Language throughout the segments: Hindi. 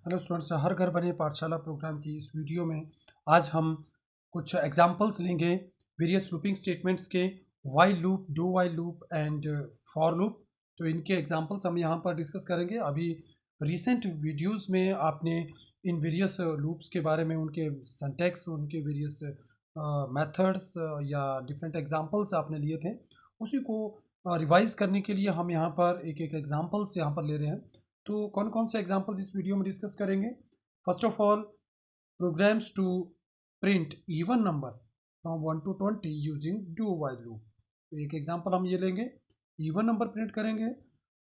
हेलो स्टूडेंट्स, हर घर बने पाठशाला प्रोग्राम की इस वीडियो में आज हम कुछ एग्जांपल्स लेंगे वेरियस लूपिंग स्टेटमेंट्स के, while loop, do while loop and for loop. तो इनके एग्जांपल्स हम यहाँ पर डिस्कस करेंगे। अभी रिसेंट वीडियोस में आपने इन वेरियस लूप्स के बारे में, उनके सिंटैक्स, उनके वेरियस मेथड्स या डिफरेंट एग्जांपल्स आपने लिए थे, उसी को रिवाइज करने के लिए हम यहाँ पर एक एक एग्जांपल्स यहाँ पर ले रहे हैं। तो कौन कौन से एग्जांपल्स इस वीडियो में डिस्कस करेंगे? First of all, programs to print even number from 1 to 20 using do while loop. तो एक एग्जांपल हम ये लेंगे, इवन नंबर प्रिंट करेंगे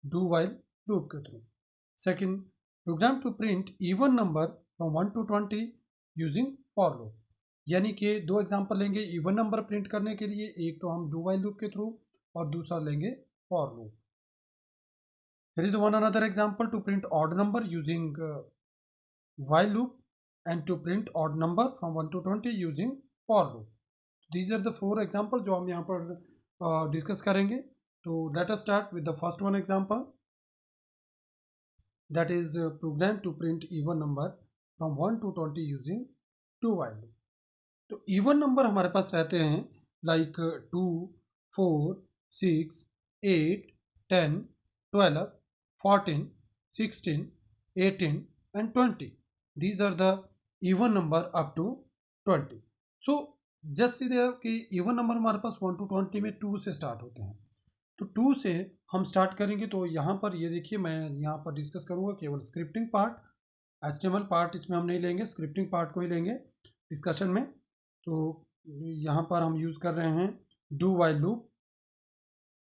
डू वाइल लूप के through. Second, program to print even number from 1 to 20 using for loop. यानी कि दो एग्जांपल लेंगे इवन नंबर प्रिंट करने के लिए, एक तो हम डू वाइल लूप के थ्रू और दूसरा लेंगे for loop. Here is one another example to print odd number using while loop and to print odd number from 1 to 20 using for loop. These are the four examples जो हम यहाँ पर डिस्कस करेंगे। तो let us start with the first one example, that is program to print even number from 1 to 20 using do while loop. तो even number हमारे पास रहते हैं like 2, 4, 6, 8, 10, 12, 14, 16, 18 and 20. These are the even number up to 20. So just see there कि even number हमारे पास 1 to 20 में 2 से स्टार्ट होते हैं। तो 2 से हम स्टार्ट करेंगे। तो यहाँ पर ये देखिए, मैं यहाँ पर डिस्कस करूँगा केवल स्क्रिप्टिंग पार्ट, HTML पार्ट इसमें हम नहीं लेंगे, स्क्रिप्टिंग पार्ट को ही लेंगे डिस्कशन में। तो यहाँ पर हम यूज़ कर रहे हैं do while loop.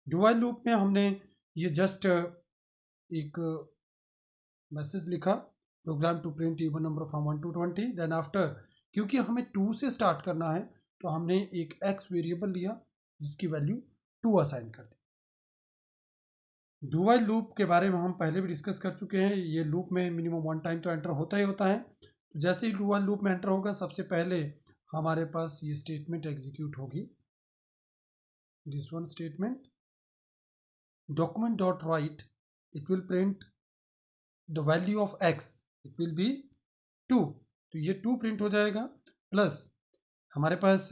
Do while loop में हमने ये जस्ट एक मैसेज लिखा, program to print even number from 1 to 20। Then after, क्योंकि हमें 2 से स्टार्ट करना है, तो हमने एक x वेरिएबल लिया जिसकी वैल्यू 2 असाइन कर दी। डू वाइल लूप के बारे में हम पहले भी डिस्कस कर चुके हैं। ये लूप में मिनिमम 1 टाइम तो एंटर होता ही होता है। तो जैसे ही डू वाइल लूप में एंटर होगा, सबसे पहले हमारे पास ये स्टेटमेंट एग्जीक्यूट होगी, this one statement, document dot write, it will print the value of x, it will be 2। तो ये 2 प्रिंट हो जाएगा। प्लस हमारे पास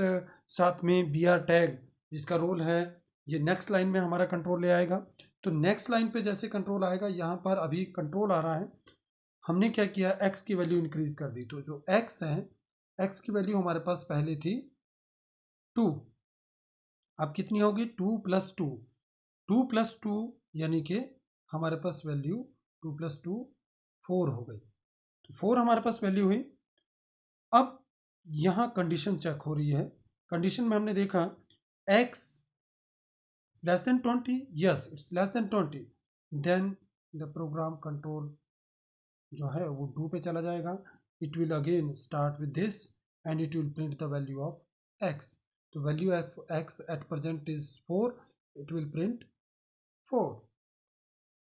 साथ में br टैग, जिसका रोल है ये नेक्स्ट लाइन में हमारा कंट्रोल ले आएगा। तो नेक्स्ट लाइन पे जैसे कंट्रोल आएगा, यहाँ पर अभी कंट्रोल आ रहा है, हमने क्या किया, x की वैल्यू इंक्रीज कर दी। तो जो x है, x की वैल्यू हमारे पास पहले थी 2, अब कितनी होगी, 2 + 2, 2 + 2 यानी कि हमारे पास वैल्यू 2 + 2 4 हो गई। तो 4 हमारे पास वैल्यू हुई। अब यहाँ कंडीशन चेक हो रही है। कंडीशन में हमने देखा x less than 20, yes it's less than 20, then the program control जो है वो 2 पे चला जाएगा। It will again start with this and it will print the value of x। तो value of x at present is 4, it will print 4।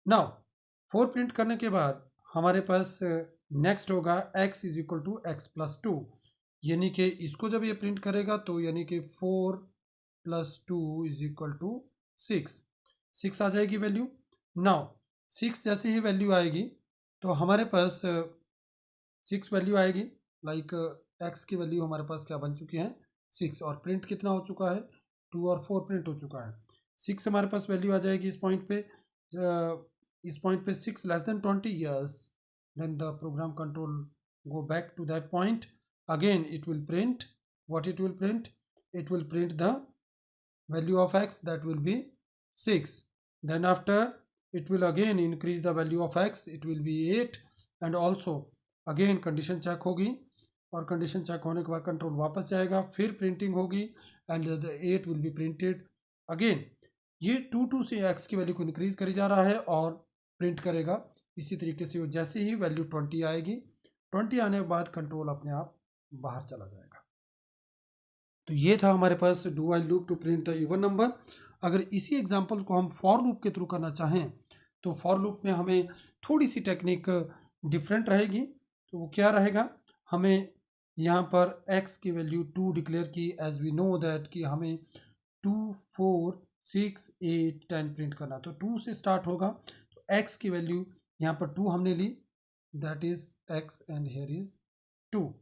Now 4 print करने के बाद हमारे पास नेक्स्ट होगा x is equal to x + 2, यानी कि इसको जब ये प्रिंट करेगा तो यानी कि 4 + 2 इज इक्वल टू 6 आ जाएगी वैल्यू। नाउ 6 जैसे ही वैल्यू आएगी तो हमारे पास 6 वैल्यू आएगी, लाइक x की वैल्यू हमारे पास क्या बन चुकी है, 6, और प्रिंट कितना हो चुका है, 2 और 4 प्रिंट हो चुका है। 6 हमारे पास वैल्यू आ जाएगी इस पॉइंट पे, इस पॉइंट पे 6 less than 20, yes, then the program control go back to that point, again it will print what it will print, it will print the value of x, that will be 6। then after it will again increase the value of x, it will be 8, and also again condition check होगी, और कंडीशन चेक होने के बाद कंट्रोल वापस जाएगा, फिर प्रिंटिंग होगी and the 8 will be printed again. ये 2 से x की वैल्यू को इंक्रीज करी जा रहा है और प्रिंट करेगा इसी तरीके से। जैसे ही वैल्यू 20 आएगी, 20 आने के बाद कंट्रोल अपने आप बाहर चला जाएगा। तो ये था हमारे पास do while loop to print the even number. अगर इसी एग्जांपल को हम फॉर लूप के थ्रू करना चाहें, तो फॉर लूप में हमें थोड़ी सी टेक्निक डिफरेंट रहेगी। तो वो क्या रहेगा, हमें यहाँ पर x की वैल्यू 2 डिक्लेयर की, एज वी नो दैट कि हमें 2, 4, 6, 8, 10 प्रिंट करना। तो 2 से स्टार्ट होगा, तो x की वैल्यू यहाँ पर 2 हमने ली, that is x and here is 2.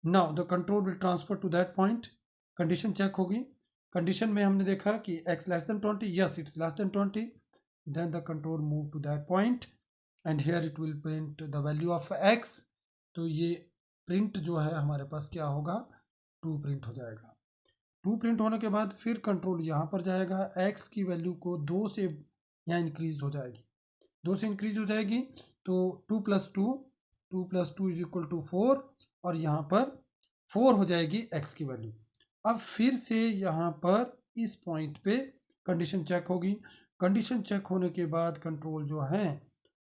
now the control will transfer to that point. Condition check होगी. कंडीशन में हमने देखा कि x less than 20, yes it's less than 20, then the control move to that point and here it will print the value of x. तो ये प्रिंट जो है हमारे पास क्या होगा, 2 प्रिंट हो जाएगा. 2 प्रिंट होने के बाद फिर कंट्रोल यहाँ पर जाएगा, x की वैल्यू को 2 से यहाँ इंक्रीज हो जाएगी, 2 से इंक्रीज हो जाएगी तो 2 + 2 इज इक्वल टू 4 और यहाँ पर 4 हो जाएगी x की वैल्यू. अब फिर से यहाँ पर इस पॉइंट पे कंडीशन चेक होगी. कंडीशन चेक होने के बाद कंट्रोल जो है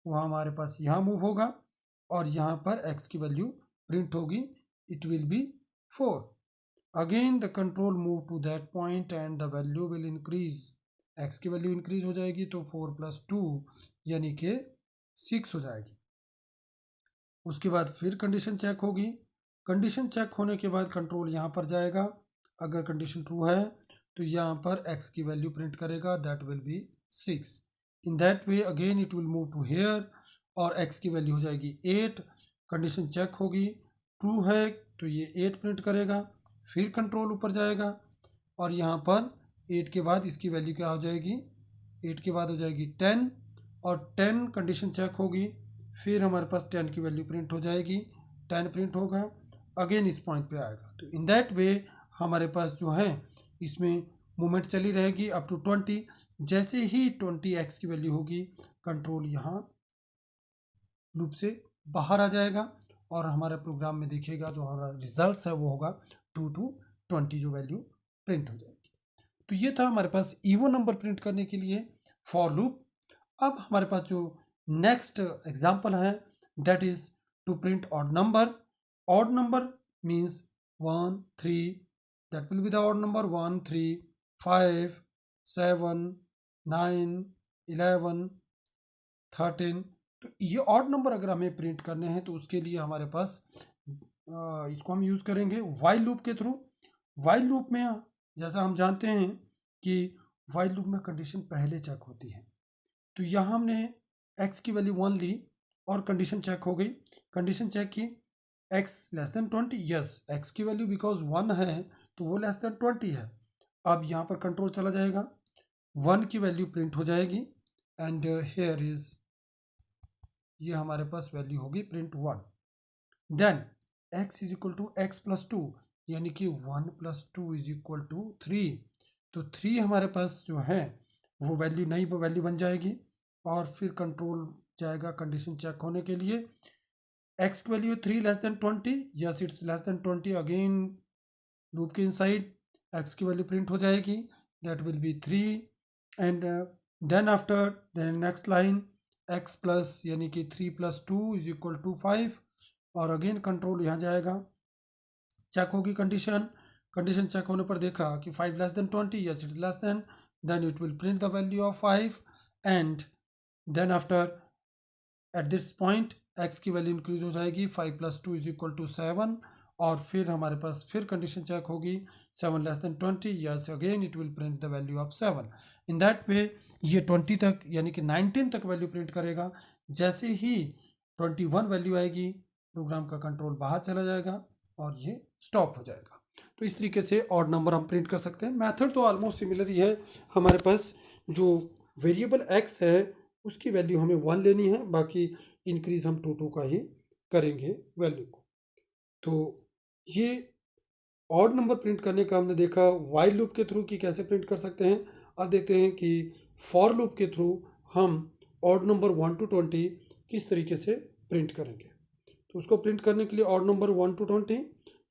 वो हमारे पास यहाँ मूव होगा और यहाँ पर x की वैल्यू प्रिंट होगी, it will be 4. Again the control move to that point and the value will increase, x की वैल्यू इंक्रीज हो जाएगी तो 4 + 2 यानी कि 6 हो जाएगी. उसके बाद फिर कंडीशन चेक होगी. कंडीशन चेक होने के बाद कंट्रोल यहाँ पर जाएगा, अगर कंडीशन ट्रू है तो यहाँ पर x की वैल्यू प्रिंट करेगा, that will be 6. In that way again it will move to here और x की वैल्यू हो जाएगी 8. कंडीशन चेक होगी, ट्रू है तो ये 8 प्रिंट करेगा. फिर कंट्रोल ऊपर जाएगा और यहाँ पर 8 के बाद इसकी वैल्यू क्या हो जाएगी, 8 के बाद हो जाएगी 10 और 10 कंडीशन चेक होगी. फिर हमारे पास 10 की वैल्यू प्रिंट हो जाएगी, 10 प्रिंट होगा, अगेन इस पॉइंट पे आएगा. तो इन दैट वे हमारे पास जो है इसमें मूवमेंट चली रहेगी अप टू 20. जैसे ही 20x की वैल्यू होगी कंट्रोल यहाँ लूप से बाहर आ जाएगा और हमारे प्रोग्राम में देखिएगा जो हमारा रिजल्ट है वो होगा 2 to 20 जो वैल्यू प्रिंट हो जाएगी. तो ये था हमारे पास इवन नंबर प्रिंट करने के लिए फॉर लूप. अब हमारे पास जो नेक्स्ट एग्जांपल है that is to print odd number. Odd number means 1 3, that will be the odd number 1 3 5 7 9 11 13. तो ये ऑड नंबर अगर हमें प्रिंट करने हैं तो उसके लिए हमारे पास इसको हम यूज़ करेंगे वाइल लूप के थ्रू. वाइल लूप में जैसा हम जानते हैं कि वाइल लूप में कंडीशन पहले चेक होती है. तो यहाँ हमने x की वैल्यू 1 ली और कंडीशन चेक हो गई. कंडीशन चेक की x less than 20, yes x की वैल्यू बिकॉज 1 है तो वो लेस देन 20 है. अब यहाँ पर कंट्रोल चला जाएगा, 1 की वैल्यू प्रिंट हो जाएगी एंड हेयर इज ये हमारे पास वैल्यू होगी print 1. Then x is equal to x + 2 यानी कि 1 + 2 इज इक्वल टू 3. तो 3 हमारे पास जो है वो वैल्यू नई वैल्यू बन जाएगी और फिर कंट्रोल जाएगा कंडीशन चेक होने के लिए. x की value 3 less than 20, yes it's less than 20. Again loop के इनसाइड x की वैल्यू प्रिंट हो जाएगी, that will be 3 and then after then next line x plus यानी कि 3 + 2 इज इक्वल टू 5 और अगेन कंट्रोल यहाँ जाएगा, चेक होगी कंडीशन. कंडीशन चेक होने पर देखा कि 5 less than 20, yes it is less than, then it will print the value of 5 and then after at this point x की वैल्यू इंक्रीज हो जाएगी, 5 + 2 इज इक्वल टू 7 और फिर हमारे पास फिर कंडीशन चेक होगी 7 less than 20, yes again it will print the value of 7. In that वे ये 20 तक यानी कि 19 तक वैल्यू प्रिंट करेगा. जैसे ही 21 वैल्यू आएगी प्रोग्राम का कंट्रोल बाहर चला जाएगा और ये स्टॉप हो जाएगा. तो इस तरीके से ऑड नंबर हम प्रिंट कर सकते हैं. मेथड तो ऑलमोस्ट सिमिलर ही है. हमारे पास जो वेरिएबल x है उसकी वैल्यू हमें 1 लेनी है, बाकी इंक्रीज हम 2 का ही करेंगे वैल्यू को. तो ये ऑड नंबर प्रिंट करने का हमने देखा वाइल लूप के थ्रू कि कैसे प्रिंट कर सकते हैं. अब देखते हैं कि फॉर लूप के थ्रू हम ऑड नंबर 1 to 20 किस तरीके से प्रिंट करेंगे. तो उसको प्रिंट करने के लिए odd number 1 to 20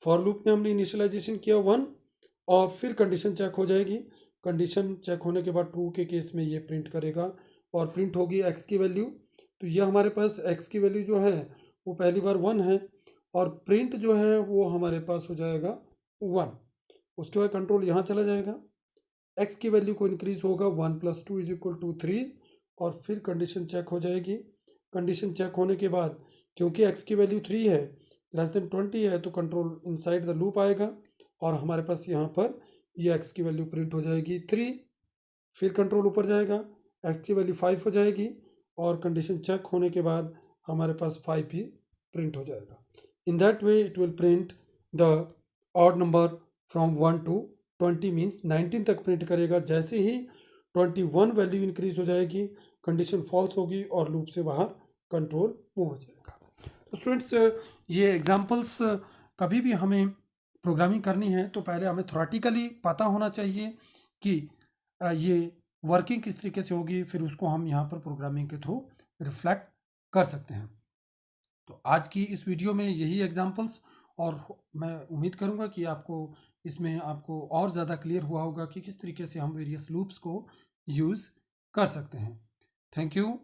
for loop में हमने इनिशियलाइजेशन किया 1 और फिर कंडीशन चेक हो जाएगी. कंडीशन चेक होने के बाद ट्रू के केस में ये प्रिंट करेगा और प्रिंट होगी x की वैल्यू. तो ये हमारे पास x की वैल्यू जो है वो पहली बार 1 है और प्रिंट जो है वो हमारे पास हो जाएगा 1. उसके बाद कंट्रोल यहाँ चला जाएगा, x की वैल्यू को इंक्रीज होगा 1 + 2 इज इक्वल टू 3 और फिर कंडीशन चेक हो जाएगी. कंडीशन चेक होने के बाद क्योंकि x की वैल्यू 3 है लेस देन 20 है तो कंट्रोल इनसाइड द लूप आएगा और हमारे पास यहाँ पर ये x की वैल्यू प्रिंट हो जाएगी 3. फिर कंट्रोल ऊपर जाएगा, x की वैल्यू 5 हो जाएगी और कंडीशन चेक होने के बाद हमारे पास 5 ही प्रिंट हो जाएगा। इन that way it will print the odd number from 1 to 20 means 19 तक प्रिंट करेगा। जैसे ही 21 वैल्यू इंक्रीज हो जाएगी, कंडीशन फॉल्स होगी और लूप से बाहर कंट्रोल मूव हो जाएगा। तो स्टूडेंट्स, ये एग्जांपल्स कभी भी हमें प्रोग्रामिंग करनी है तो पहले हमें थ्योरेटिकली पता होना चाहिए कि ये वर्किंग किस तरीके से होगी, फिर उसको हम यहाँ पर प्रोग्रामिंग के थ्रू रिफ्लेक्ट कर सकते हैं। तो आज की इस वीडियो में यही एग्जांपल्स, और मैं उम्मीद करूँगा कि आपको इसमें आपको और ज़्यादा क्लियर हुआ होगा कि किस तरीके से हम वेरियस लूप्स को यूज़ कर सकते हैं। Thank you.